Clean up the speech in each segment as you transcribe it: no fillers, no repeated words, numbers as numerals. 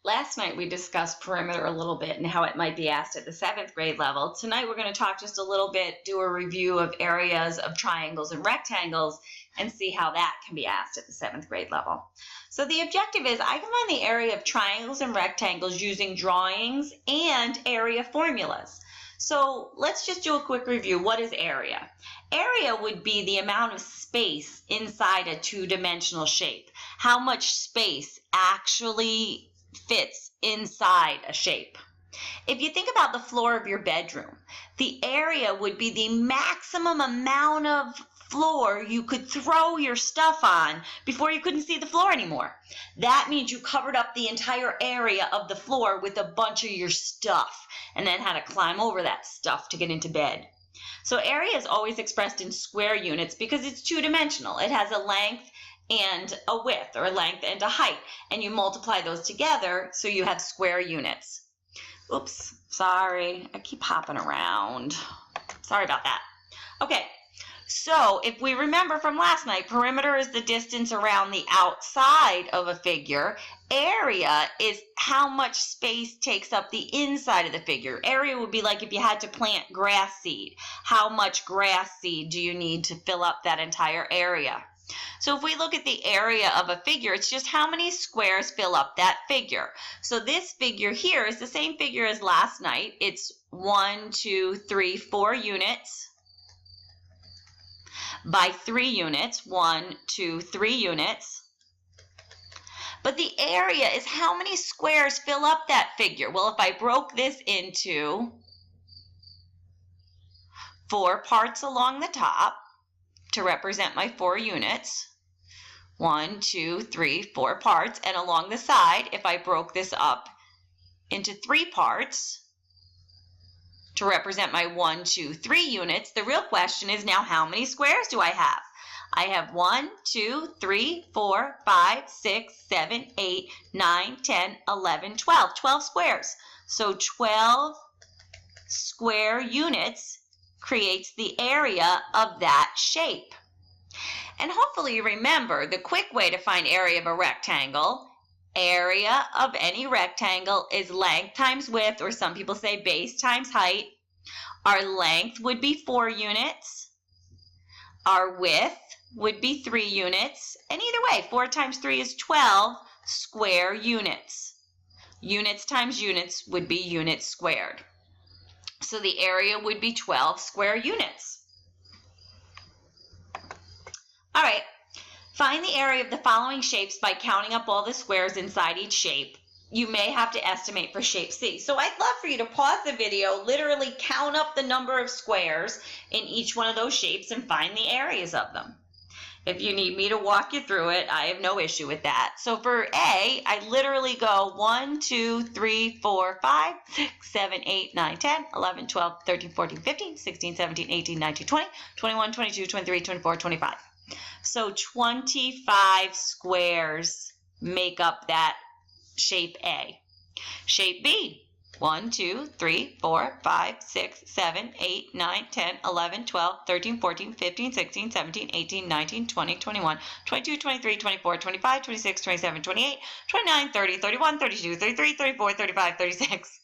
Last night we discussed perimeter a little bit and how it might be asked at the 7th grade level. Tonight we're going to talk just a little bit, do a review of areas of triangles and rectangles, and see how that can be asked at the 7th grade level. So the objective is I can find the area of triangles and rectangles using drawings and area formulas. So let's just do a quick review. What is area? Area would be the amount of space inside a two-dimensional shape. How much space actually fits inside a shape. If you think about the floor of your bedroom, the area would be the maximum amount of floor you could throw your stuff on before you couldn't see the floor anymore. That means you covered up the entire area of the floor with a bunch of your stuff and then had to climb over that stuff to get into bed. So area is always expressed in square units because it's two-dimensional. It has a length and a width, or a length and a height, and you multiply those together so you have square units. Oops, sorry, I keep hopping around. Sorry about that. Okay, so if we remember from last night, perimeter is the distance around the outside of a figure. Area is how much space takes up the inside of the figure. Area would be like if you had to plant grass seed. How much grass seed do you need to fill up that entire area? So if we look at the area of a figure, it's just how many squares fill up that figure. So this figure here is the same figure as last night. It's 1, 2, 3, 4 units by 3 units. 1, 2, 3 units. But the area is how many squares fill up that figure. Well, if I broke this into 4 parts along the top, to represent my 4 units. 1, 2, 3, 4 parts. And along the side, if I broke this up into 3 parts to represent my 1, 2, 3 units, the real question is now how many squares do I have? I have 1, 2, 3, 4, 5, 6, 7, 8, 9, 10, 11, 12. 12 squares. So 12 square units creates the area of that shape. And hopefully you remember the quick way to find area of a rectangle. Area of any rectangle is length times width, or some people say base times height. Our length would be 4 units. Our width would be 3 units. And either way, 4 times 3 is 12 square units. Units times units would be units squared. So the area would be 12 square units. All right, find the area of the following shapes by counting up all the squares inside each shape. You may have to estimate for shape C. So I'd love for you to pause the video, literally count up the number of squares in each one of those shapes and find the areas of them. If you need me to walk you through it, I have no issue with that. So for A, I literally go 1, 2, 3, 4, 5, 6, 7, 8, 9, 10, 11, 12, 13, 14, 15, 16, 17, 18, 19, 20, 21, 22, 23, 24, 25. So 25 squares make up that shape A. Shape B. 1, 2, 3, 4, 5, 6, 7, 8, 9, 10, 11, 12, 13, 14, 15, 16, 17, 18, 19, 20, 21, 22, 23, 24, 25, 26, 27, 28, 29, 30, 31, 32, 33, 34, 35, 36.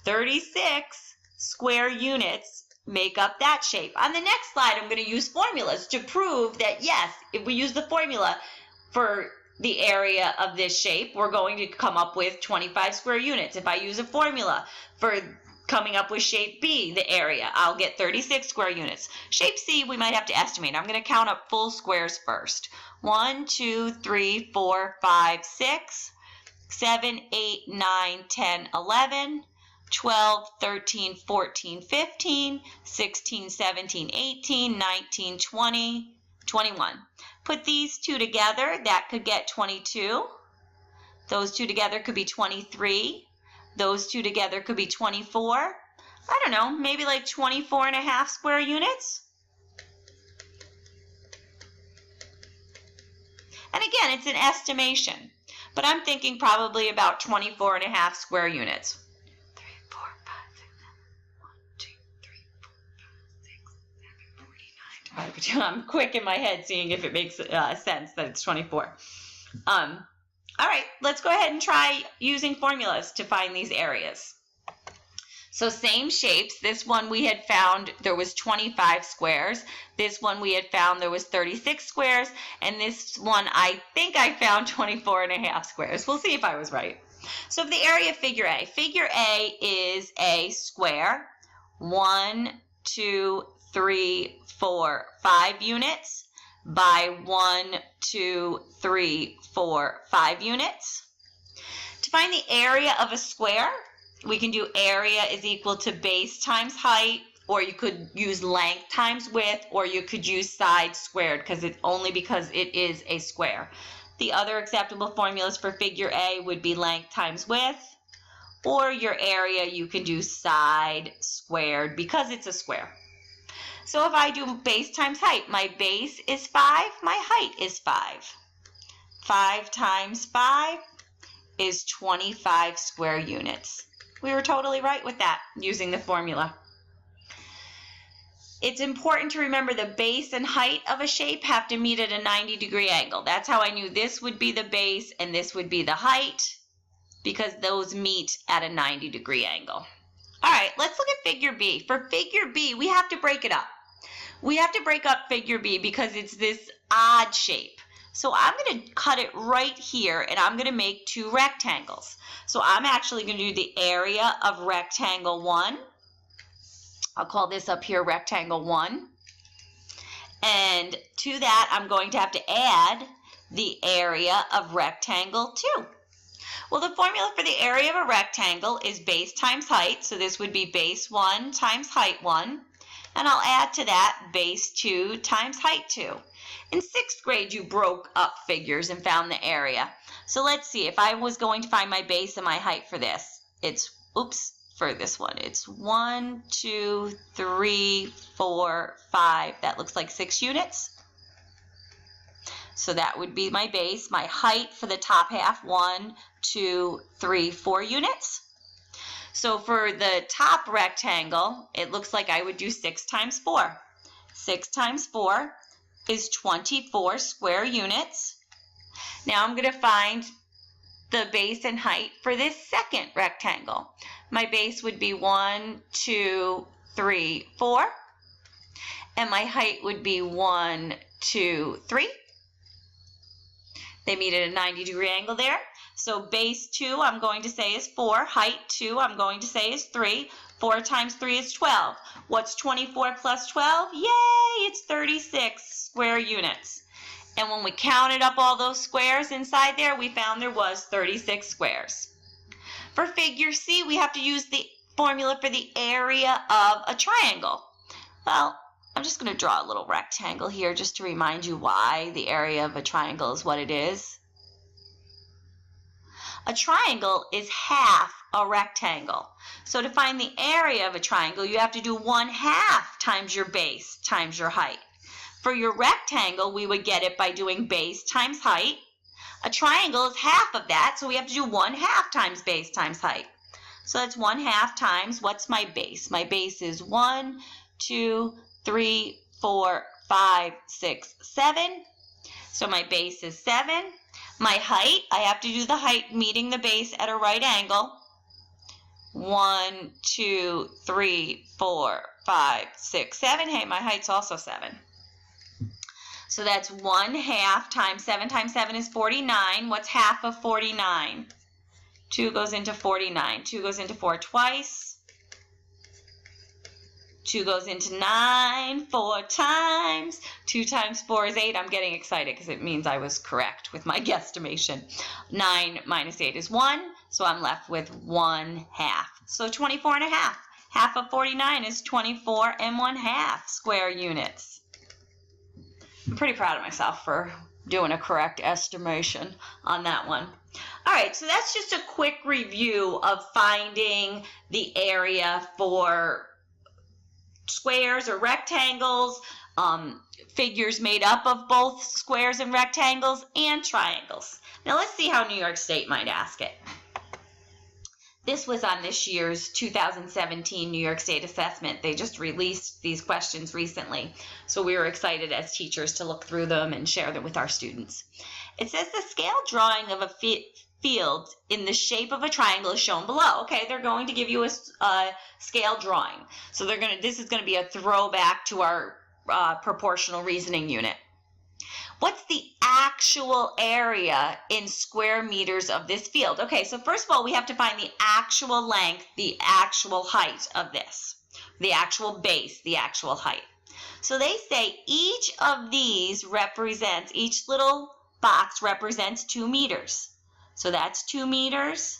36 square units make up that shape. On the next slide, I'm going to use formulas to prove that, yes, if we use the formula for the area of this shape, we're going to come up with 25 square units. If I use a formula for coming up with shape B, the area, I'll get 36 square units. Shape C, we might have to estimate. I'm going to count up full squares first. 1, 2, 3, 4, 5, 6, 7, 8, 9, 10, 11, 12, 13, 14, 15, 16, 17, 18, 19, 20, 21. Put these two together, that could get 22. Those two together could be 23. Those two together could be 24. I don't know, maybe like 24 and a half square units. And again, it's an estimation, but I'm thinking probably about 24 and a half square units. 3, 4, 5, 6, 7, 1, 2, 3, 4, 5, 6, 7, 49. I'm quick in my head seeing if it makes sense that it's 24. All right, let's go ahead and try using formulas to find these areas. So same shapes. This one we had found there was 25 squares. This one we had found there was 36 squares. And this one I think I found 24 and a half squares. We'll see if I was right. So the area of figure A. Figure A is a square. 1, 2, 3, 4, 5 units by 1, 2, 3, 4, 5 units. To find the area of a square, we can do area is equal to base times height, or you could use length times width, or you could use side squared because it is a square. The other acceptable formulas for figure A would be length times width, or your area you can do side squared because it's a square. So if I do base times height, my base is 5, my height is 5. 5 times 5 is 25 square units. We were totally right with that using the formula. It's important to remember the base and height of a shape have to meet at a 90-degree angle. That's how I knew this would be the base and this would be the height, because those meet at a 90-degree angle. All right, let's look at figure B. For figure B, we have to break it up. We have to break up figure B because it's this odd shape. So I'm going to cut it right here, and I'm going to make 2 rectangles. So I'm actually going to do the area of rectangle 1. I'll call this up here rectangle 1. And to that, I'm going to have to add the area of rectangle 2. Well, the formula for the area of a rectangle is base times height. So this would be base 1 times height 1. And I'll add to that base 2 times height 2. In 6th grade, you broke up figures and found the area. So let's see, if I was going to find my base and my height for this, for this one, it's 1, 2, 3, 4, 5. That looks like 6 units. So that would be my base. My height for the top half, 1, 2, 3, 4 units. So for the top rectangle, it looks like I would do 6 times 4. 6 times 4 is 24 square units. Now I'm going to find the base and height for this second rectangle. My base would be 1, 2, 3, 4. And my height would be 1, 2, 3. They meet at a 90-degree angle there. So base 2 I'm going to say is 4. Height 2 I'm going to say is 3. 4 times 3 is 12. What's 24 plus 12? Yay! It's 36 square units. And when we counted up all those squares inside there, we found there was 36 squares. For figure C, we have to use the formula for the area of a triangle. Well, I'm just going to draw a little rectangle here just to remind you why the area of a triangle is what it is. A triangle is half a rectangle. So to find the area of a triangle, you have to do 1/2 times your base times your height. For your rectangle, we would get it by doing base times height. A triangle is half of that, so we have to do 1/2 times base times height. So that's 1/2 times, what's my base? My base is 1, 2, 3, 4, 5, 6, 7. So my base is 7. My height, I have to do the height meeting the base at a right angle. 1, 2, 3, 4, 5, 6, 7. Hey, my height's also 7. So that's 1/2 times 7 is 49. What's half of 49? 2 goes into 49. 2 goes into 4 twice. 2 goes into 9 4 times. 2 times 4 is 8. I'm getting excited because it means I was correct with my guesstimation. 9 minus 8 is 1, so I'm left with 1/2. So 24.5. Half of 49 is 24 1/2 square units. I'm pretty proud of myself for doing a correct estimation on that one. All right, so that's just a quick review of finding the area for squares or rectangles, figures made up of both squares and rectangles, and triangles. Now let's see how New York State might ask it. This was on this year's 2017 New York State assessment. They just released these questions recently. So we were excited as teachers to look through them and share them with our students. It says the scale drawing of a field in the shape of a triangle is shown below. Okay, they're going to give you a scale drawing. So this is going to be a throwback to our proportional reasoning unit. What's the actual area in square meters of this field? Okay, so first of all, we have to find the actual length, the actual height of this, the actual base, the actual height. So they say each of these represents, each little box represents 2 meters. So that's 2 meters,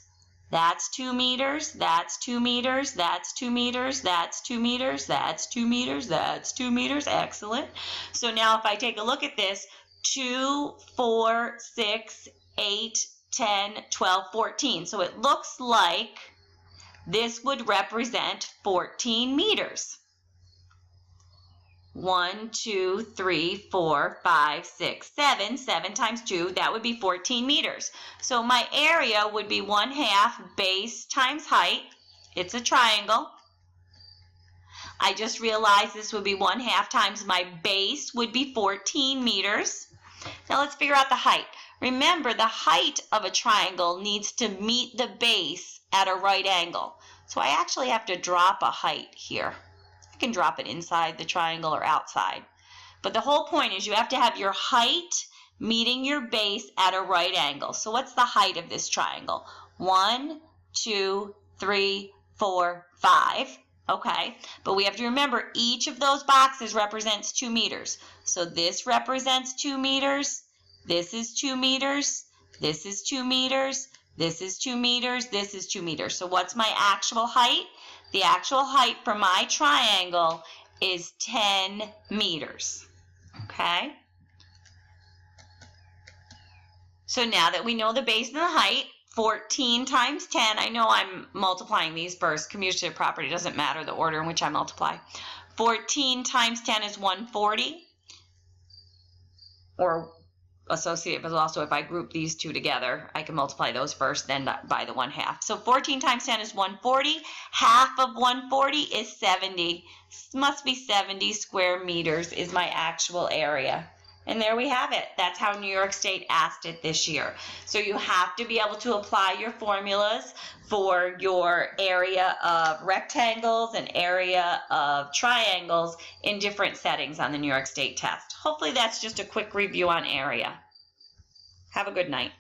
that's 2 meters, that's 2 meters, that's 2 meters, that's 2 meters, that's 2 meters, that's 2 meters. Excellent. So now if I take a look at this, 2, 4, 6, 8, 10, 12, 14. So it looks like this would represent 14 meters. 1, 2, 3, 4, 5, 6, 7. 7 times 2, that would be 14 meters. So my area would be 1/2 base times height. It's a triangle. I just realized this would be 1/2 times my base would be 14 meters. Now let's figure out the height. Remember, the height of a triangle needs to meet the base at a right angle. So I actually have to drop a height here. You can drop it inside the triangle or outside. But the whole point is you have to have your height meeting your base at a right angle. So what's the height of this triangle? 1, 2, 3, 4, 5. Okay, but we have to remember each of those boxes represents 2 meters. So this represents 2 meters, this is 2 meters, this is 2 meters, this is 2 meters, this is 2 meters. So what's my actual height? The actual height for my triangle is 10 meters. Okay? So now that we know the base and the height, 14 times 10, I know I'm multiplying these first. Commutative property doesn't matter the order in which I multiply. 14 times 10 is 140. Or associated, but also if I group these two together, I can multiply those first, then by the 1/2. So 14 times 10 is 140. Half of 140 is 70. Must be 70 square meters is my actual area. And there we have it. That's how New York State asked it this year. So you have to be able to apply your formulas for your area of rectangles and area of triangles in different settings on the New York State test. Hopefully that's just a quick review on area. Have a good night.